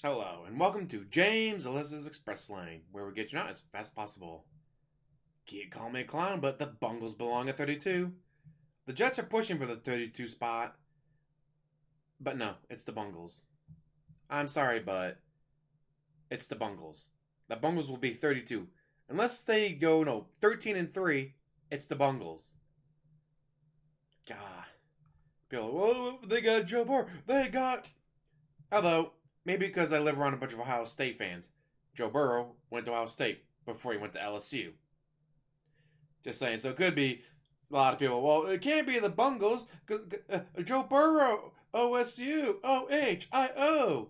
Hello, and welcome to James Alyssa's Express Lane, where we get you out as fast as possible. Can't call me a clown, but the Bungles belong at 32. The Jets are pushing for the 32 spot, but no, it's the Bungles. I'm sorry, but it's the Bungles. The Bungles will be 32. Unless they go, 13 and 3, it's the Bungles. God. People, well, they got Joe Burrow. They got. Although, maybe because I live around a bunch of Ohio State fans. Joe Burrow went to Ohio State before he went to LSU. Just saying. So it could be a lot of people. Well, it can't be the Bungles. Joe Burrow, OSU, OHIO.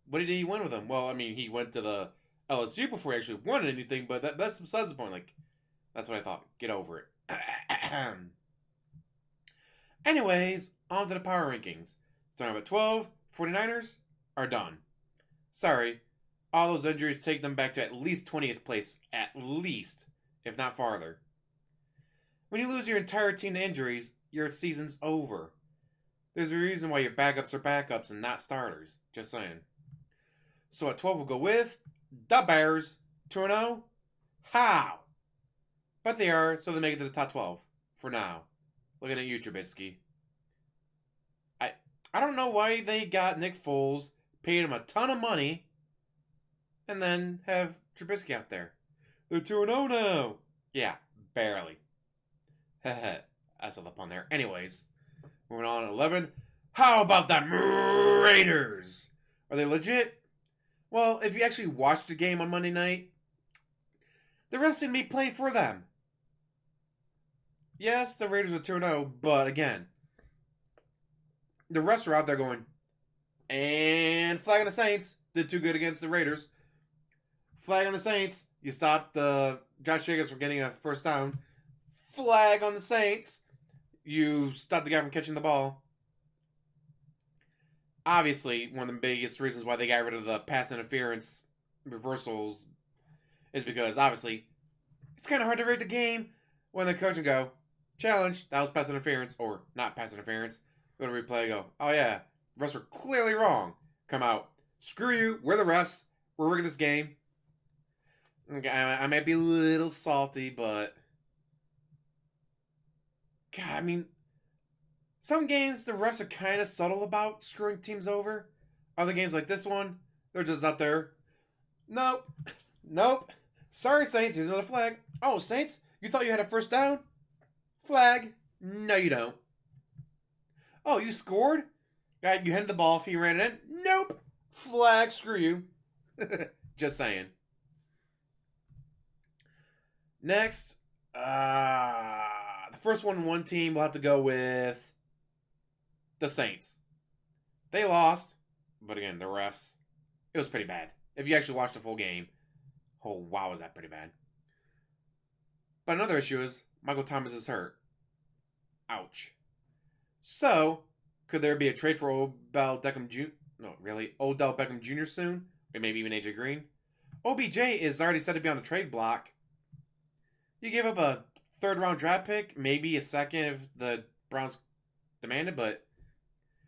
What did he win with them? Well, I mean, he went to the LSU before he actually won anything, but that's besides the point. Like, that's what I thought. Get over it. Anyways, on to the power rankings. Starting at 12, 49ers are done. Sorry, all those injuries take them back to at least 20th place, at least, if not farther. When you lose your entire team to injuries, your season's over. There's a reason why your backups are backups and not starters. Just saying. So at 12, we'll go with the Bears. 2-0? How? But they are, so they make it to the top 12 for now. Looking at you, Trubisky. I don't know why they got Nick Foles, paid him a ton of money, and then have Trubisky out there. They're 2-0 now. Yeah, barely. I saw the pun there. Anyways, moving on at 11. How about the Raiders? Are they legit? Well, if you actually watched the game on Monday night, the refs seem to be playing for them. Yes, the Raiders are 2-0, but again, the refs are out there going, and flag on the Saints. Did too good against the Raiders. Flag on the Saints. You stopped Josh Jacobs from getting a first down. Flag on the Saints. You stopped the guy from catching the ball. Obviously, one of the biggest reasons why they got rid of the pass interference reversals is because, obviously, it's kind of hard to read the game when the coach can go, challenge, that was pass interference, or not pass interference. Go to replay, go, oh yeah, the refs were clearly wrong. Come out, screw you, we're the refs, we're rigging this game. I might be a little salty, but God, I mean, some games the refs are kind of subtle about screwing teams over. Other games like this one, they're just out there. Nope, nope. Sorry, Saints, here's another flag. Oh, Saints, you thought you had a first down? Flag. No, you don't. Oh, you scored? You handed the ball if you ran it in? Nope. Flag, screw you. Just saying. Next, the first one team will have to go with the Saints. They lost, but again, the refs, it was pretty bad. If you actually watched the full game, oh wow, was that pretty bad. But another issue is Michael Thomas is hurt. Ouch. So, could there be a trade for Odell Beckham Jr.? No, really? Odell Beckham Jr. soon? Or maybe even AJ Green? OBJ is already set to be on the trade block. You give up a third-round draft pick, maybe a second if the Browns demand it, but...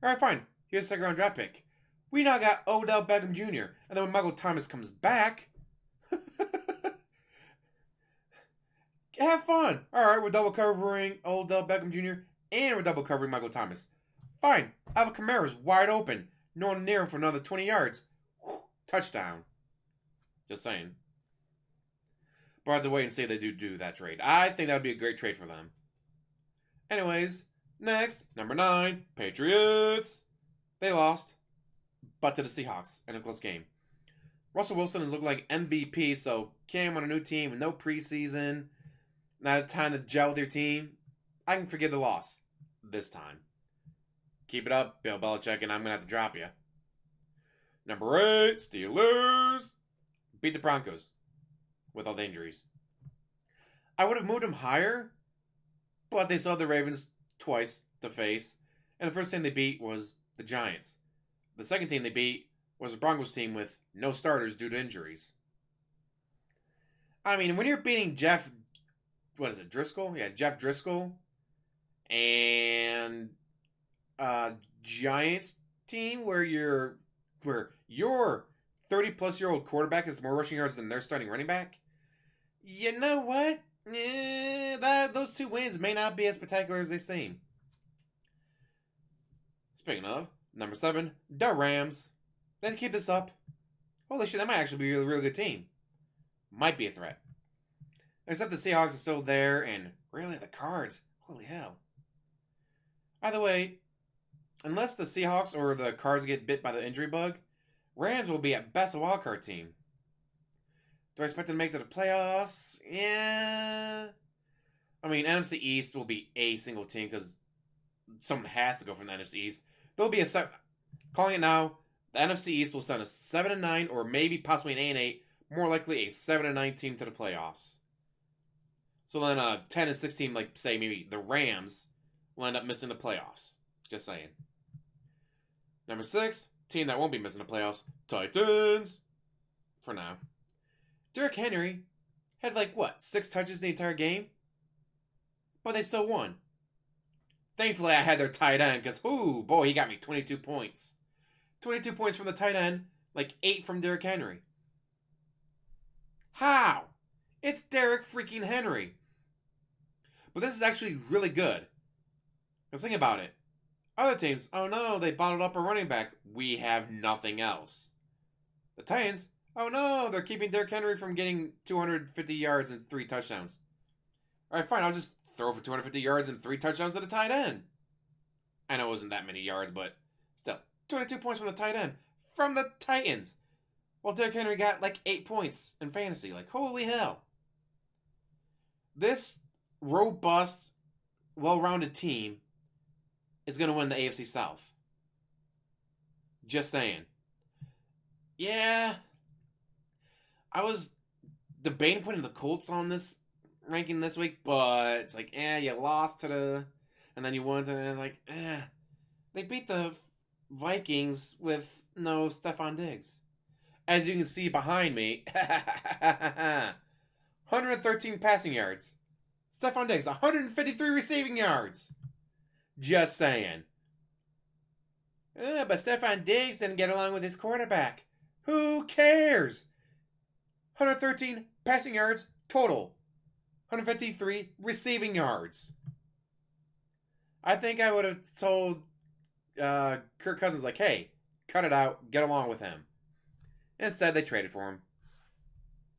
Alright, fine. Here's a second-round draft pick. We now got Odell Beckham Jr. And then when Michael Thomas comes back... have fun! Alright, we're double covering Odell Beckham Jr. and we're double covering Michael Thomas. Fine. Alvin Kamara's wide open. No one near him for another 20 yards. Whew, touchdown. Just saying. But I have to wait and see if they do that trade. I think that would be a great trade for them. Anyways, next, number 9, Patriots. They lost, but to the Seahawks in a close game. Russell Wilson has looked like MVP, so Cam on a new team with no preseason, not a time to gel with your team. I can forgive the loss this time. Keep it up, Bill Belichick, and I'm going to have to drop you. Number 8, Steelers. Beat the Broncos with all the injuries. I would have moved them higher, but they saw the Ravens twice to face, and the first team they beat was the Giants. The second team they beat was the Broncos team with no starters due to injuries. I mean, when you're beating Jeff Driscoll? Yeah, Jeff Driscoll. And Giants team where your where your 30-plus-year-old quarterback has more rushing yards than their starting running back, you know what? Those 2 wins may not be as spectacular as they seem. Speaking of, number 7, the Rams. They keep this up. Holy shit, that might actually be a really good team. Might be a threat. Except the Seahawks are still there, and really the Cards. Holy hell. Either way, unless the Seahawks or the Cards get bit by the injury bug, Rams will be at best a wildcard team. Do I expect them to make it to the playoffs? Yeah. I mean, NFC East will be a single team because someone has to go from the NFC East. There'll be calling it now, the NFC East will send a 7-9 or maybe possibly an 8-8, more likely a 7-9 team to the playoffs. So then a 10-6 team, like say maybe the Rams, will end up missing the playoffs. Just saying. Number 6, team that won't be missing the playoffs, Titans. For now. Derrick Henry had 6 touches the entire game? But they still won. Thankfully, I had their tight end because, ooh, boy, he got me 22 points. 22 points from the tight end, 8 from Derrick Henry. How? It's Derrick freaking Henry. But this is actually really good. Because think about it. Other teams, oh no, they bottled up a running back. We have nothing else. The Titans, oh no, they're keeping Derrick Henry from getting 250 yards and 3 touchdowns. Alright, fine, I'll just throw for 250 yards and 3 touchdowns to the tight end. I know it wasn't that many yards, but still. 22 points from the tight end. From the Titans. Well, Derrick Henry got 8 points in fantasy. Holy hell. This robust, well-rounded team is going to win the AFC South. Just saying. Yeah. I was debating putting the Colts on this ranking this week, but it's you lost to the... And then you won to... And it's They beat the Vikings with no Stephon Diggs. As you can see behind me, 113 passing yards. Stephon Diggs, 153 receiving yards. Just saying. But Stephon Diggs didn't get along with his quarterback. Who cares? 113 passing yards total. 153 receiving yards. I think I would have told Kirk Cousins, hey, cut it out, get along with him. Instead, they traded for him.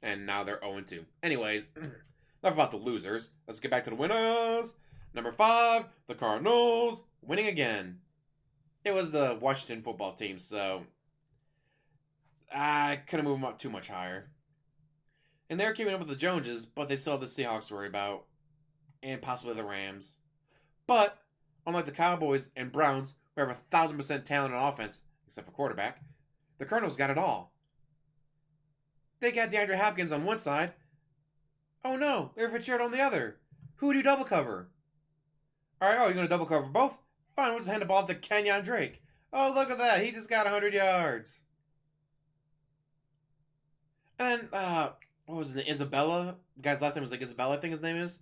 And now they're 0-2. Anyways, enough about the losers. Let's get back to the winners. Number 5, the Cardinals, winning again. It was the Washington football team, so I couldn't move them up too much higher. And they're keeping up with the Joneses, but they still have the Seahawks to worry about. And possibly the Rams. But, unlike the Cowboys and Browns, who have 1,000% talent on offense, except for quarterback, the Cardinals got it all. They got DeAndre Hopkins on one side. Oh no, Larry Fitzgerald on the other. Who do you double cover? Alright, you're going to double cover both? Fine, we'll just hand the ball to Kenyon Drake. Oh, look at that. He just got 100 yards. And then, what was his name? Isabella? The guy's last name was Isabella, I think his name is.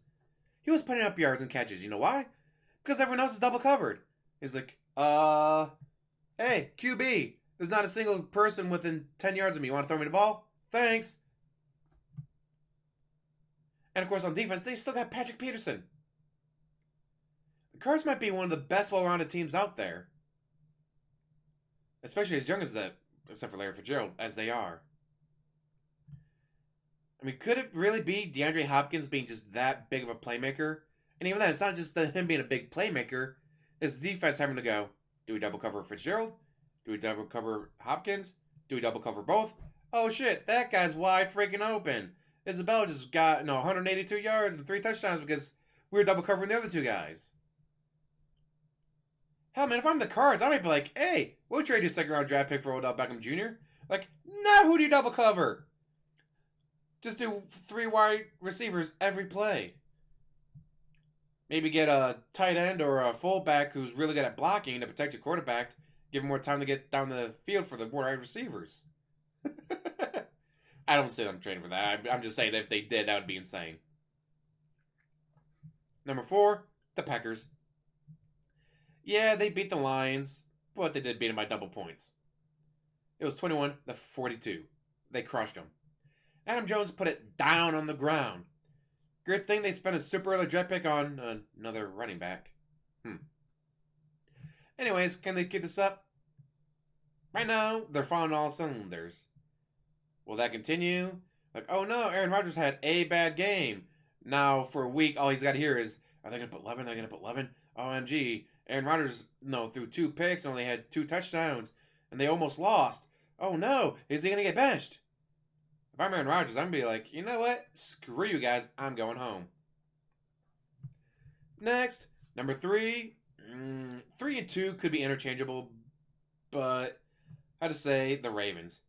He was putting up yards and catches. You know why? Because everyone else is double covered. He's hey, QB. There's not a single person within 10 yards of me. You want to throw me the ball? Thanks. And of course, on defense, they still got Patrick Peterson. The Cards might be one of the best well-rounded teams out there. Especially as young as that, except for Larry Fitzgerald, as they are. I mean, could it really be DeAndre Hopkins being just that big of a playmaker? And even then, it's not just him being a big playmaker. It's defense having to go, do we double cover Fitzgerald? Do we double cover Hopkins? Do we double cover both? Oh shit, that guy's wide freaking open. Isabella just got 182 yards and 3 touchdowns because we were double covering the other 2 guys. Hell, man, if I'm the Cards, I might be hey, we'll trade you a 2nd-round draft pick for Odell Beckham Jr. No, who do you double cover? Just do 3 wide receivers every play. Maybe get a tight end or a fullback who's really good at blocking to protect your quarterback. Give him more time to get down the field for the wide receivers. I don't say I'm training for that. I'm just saying that if they did, that would be insane. Number 4, the Packers. Yeah, they beat the Lions, but they did beat them by double points. It was 21-42. They crushed them. Adam Jones put it down on the ground. Good thing they spent a super early draft pick on another running back. Anyways, can they keep this up? Right now, they're firing all cylinders. Will that continue? Like, oh no, Aaron Rodgers had a bad game. Now, for a week, all he's got to hear is, are they going to put 11? Are they going to put 11? OMG. Aaron Rodgers, threw 2 picks and only had 2 touchdowns. And they almost lost. Oh no, is he going to get benched? If I'm Aaron Rodgers, I'm going to be like, you know what? Screw you guys. I'm going home. Next, number 3. 3 and 2 could be interchangeable, but I have to say the Ravens.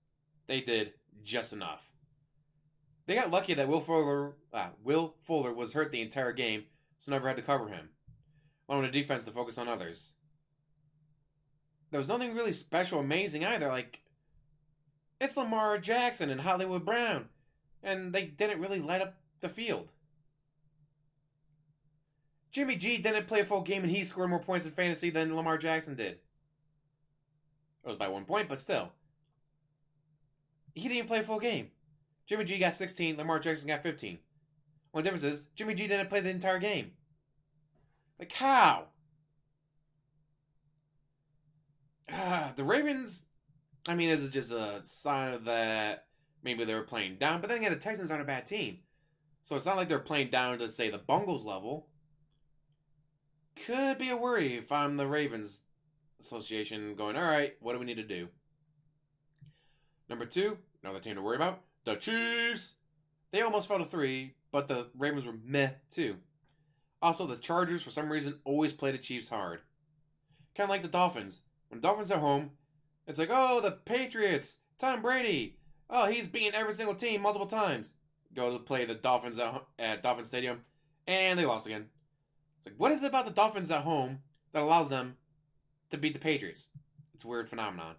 They did just enough. They got lucky that Will Fuller was hurt the entire game, so never had to cover him, allowing the defense to focus on others. There was nothing really special, amazing either. Like, it's Lamar Jackson and Hollywood Brown, and they didn't really light up the field. Jimmy G didn't play a full game, and he scored more points in fantasy than Lamar Jackson did. It was by 1 point, but still. He didn't even play a full game. Jimmy G got 16, Lamar Jackson got 15. One difference is, Jimmy G didn't play the entire game. Like, how? The Ravens, is it just a sign of that maybe they were playing down? But then again, the Texans aren't a bad team. So it's not like they're playing down to, say, the Bungles level. Could be a worry if I'm the Ravens Association going, all right, what do we need to do? Number 2, another team to worry about, the Chiefs. They almost fell to 3, but the Ravens were meh too. Also, the Chargers, for some reason, always play the Chiefs hard. Kind of like the Dolphins. When the Dolphins are home, it's like, oh, the Patriots, Tom Brady. Oh, he's beaten every single team multiple times. Go to play the Dolphins at Dolphin Stadium, and they lost again. It's like, what is it about the Dolphins at home that allows them to beat the Patriots? It's a weird phenomenon.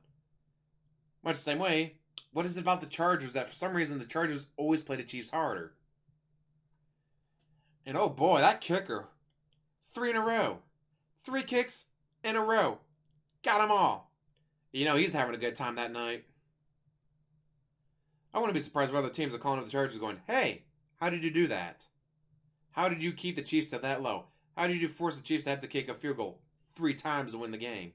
Much the same way, what is it about the Chargers that for some reason the Chargers always play the Chiefs harder? And oh boy, that kicker. 3 in a row. 3 kicks in a row. Got them all. He's having a good time that night. I wouldn't be surprised if other teams are calling up the Chargers going, hey, how did you do that? How did you keep the Chiefs at that low? How did you force the Chiefs to have to kick a field goal 3 times to win the game?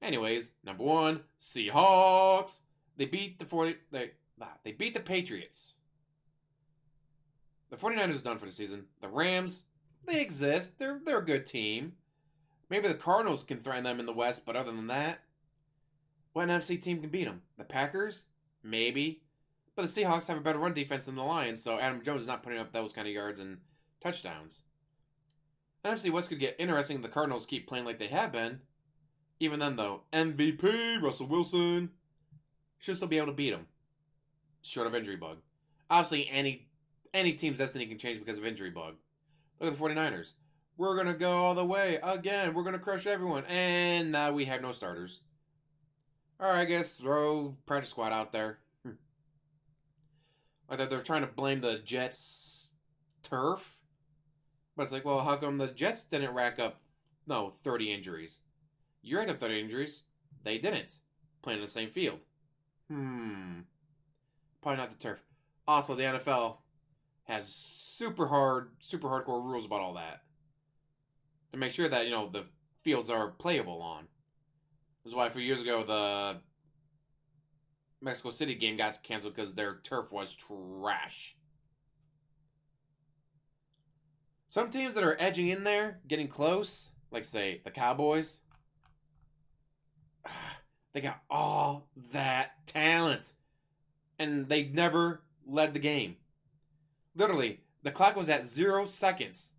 Anyways, number 1, Seahawks. They beat they beat the Patriots. The 49ers are done for the season. The Rams, they exist. They're a good team. Maybe the Cardinals can threaten them in the West, but other than that, what NFC team can beat them? The Packers? Maybe. But the Seahawks have a better run defense than the Lions, so Adam Jones is not putting up those kind of yards and touchdowns. NFC West could get interesting if the Cardinals keep playing like they have been. Even then, though, MVP, Russell Wilson, should still be able to beat him. Short of injury bug. Obviously, any team's destiny can change because of injury bug. Look at the 49ers. We're going to go all the way. Again, we're going to crush everyone. And now we have no starters. Alright, I guess throw practice squad out there. Like they're trying to blame the Jets' turf. But it's like, well, how come the Jets didn't rack up, 30 injuries? You racked up 30 injuries. They didn't. Playing in the same field. Probably not the turf. Also, the NFL has super hardcore rules about all that. To make sure that, the fields are playable on. That's why a few years ago, the Mexico City game got canceled because their turf was trash. Some teams that are edging in there, getting close, like, say, the Cowboys, they got all that talent. And they never led the game. Literally, the clock was at 0 seconds.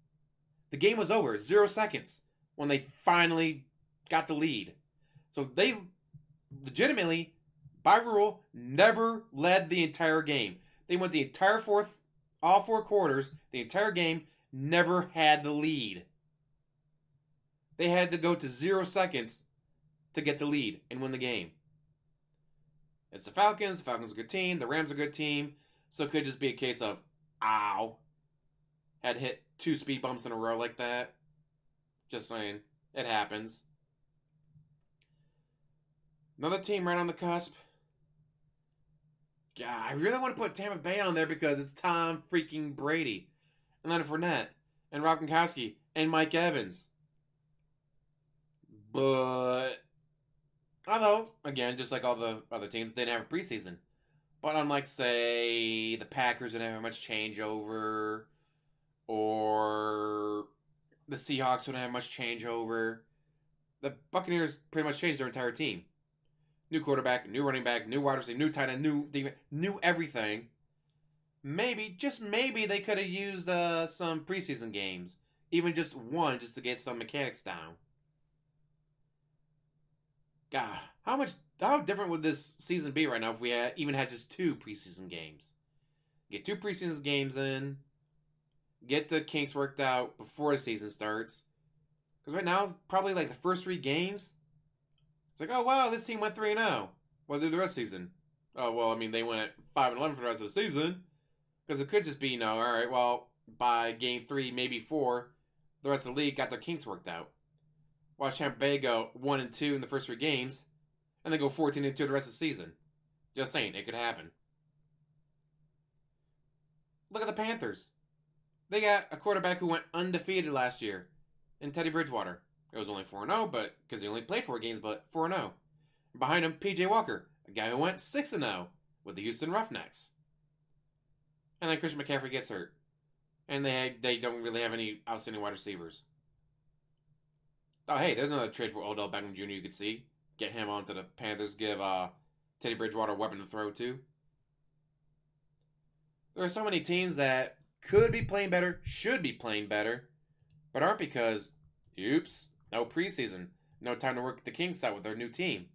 The game was over, 0 seconds, when they finally got the lead. So they legitimately, by rule, never led the entire game. They went the entire all 4 quarters, the entire game, never had the lead. They had to go to 0 seconds to get the lead and win the game. It's the Falcons. The Falcons are a good team. The Rams are a good team. So it could just be a case of, ow. Had hit 2 speed bumps in a row like that. Just saying. It happens. Another team right on the cusp. Yeah, I really want to put Tampa Bay on there because it's Tom freaking Brady and Leonard Fournette and Rob Gronkowski and Mike Evans. But although, again, just like all the other teams, they didn't have a preseason. But unlike, say, the Packers didn't have much changeover, or the Seahawks wouldn't have much changeover, the Buccaneers pretty much changed their entire team. New quarterback, new running back, new wide receiver, new tight end, new defense, new everything. Maybe, just maybe, they could have used some preseason games, even just one, just to get some mechanics down. God, how different would this season be right now if we even had just 2 preseason games? Get 2 preseason games in, get the kinks worked out before the season starts. Because right now, probably like the first 3 games, it's like, oh wow, this team went 3-0. What did the rest of the season? Oh well, I mean they went 5-11 for the rest of the season. Because it could just be, all right, well, by game 3, maybe 4, the rest of the league got their kinks worked out. Watch Tampa Bay go 1-2 in the first 3 games, and then go 14-2 the rest of the season. Just saying, it could happen. Look at the Panthers. They got a quarterback who went undefeated last year in Teddy Bridgewater. It was only 4-0, but because he only played 4 games, but 4-0. Behind him, P.J. Walker, a guy who went 6-0 with the Houston Roughnecks. And then Christian McCaffrey gets hurt. And they don't really have any outstanding wide receivers. Oh, hey, there's another trade for Odell Beckham Jr. you could see. Get him onto the Panthers, give Teddy Bridgewater a weapon to throw to. There are so many teams that could be playing better, should be playing better, but aren't because, oops, no preseason. No time to work the kinks out with their new team.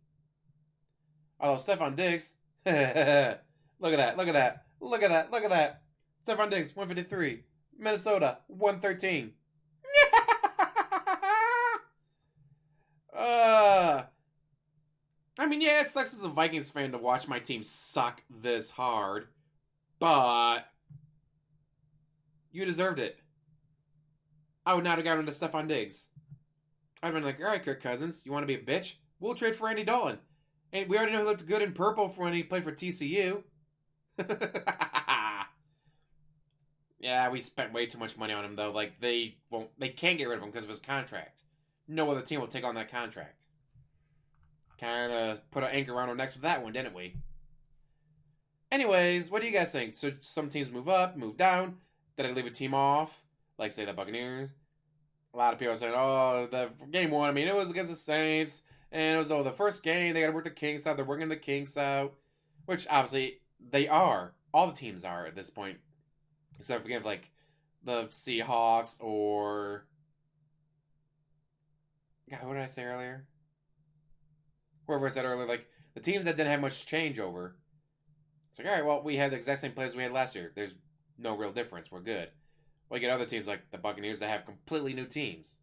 Although Stephon Diggs, look at that, look at that, look at that, look at that. Stephon Diggs, 153. Minnesota, 113. I mean, yeah, it sucks as a Vikings fan to watch my team suck this hard, but you deserved it. I would not have gotten into Stephon Diggs. I'd been like, all right, Kirk Cousins, you want to be a bitch? We'll trade for Andy Dalton. And we already know he looked good in purple for when he played for TCU. Yeah, we spent way too much money on him, though. Like, they can't get rid of him because of his contract. No other team will take on that contract. Kind of put an anchor around our necks with that one, didn't we? Anyways, what do you guys think? So some teams move up, move down. Did I leave a team off? Like, say, the Buccaneers. A lot of people are saying, oh, the game 1, I mean, it was against the Saints. And it was, the first game, they got to work the kinks out. They're working the kinks out. Which, obviously, they are. All the teams are at this point. Except for, like, the Seahawks or... God, what did I say earlier? Whoever I said earlier, like, the teams that didn't have much changeover. It's like, all right, well, we had the exact same players we had last year. There's no real difference. We're good. Well, you get other teams like the Buccaneers that have completely new teams.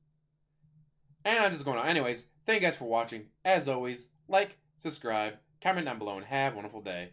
And I'm just going on. Anyways, thank you guys for watching. As always, like, subscribe, comment down below, and have a wonderful day.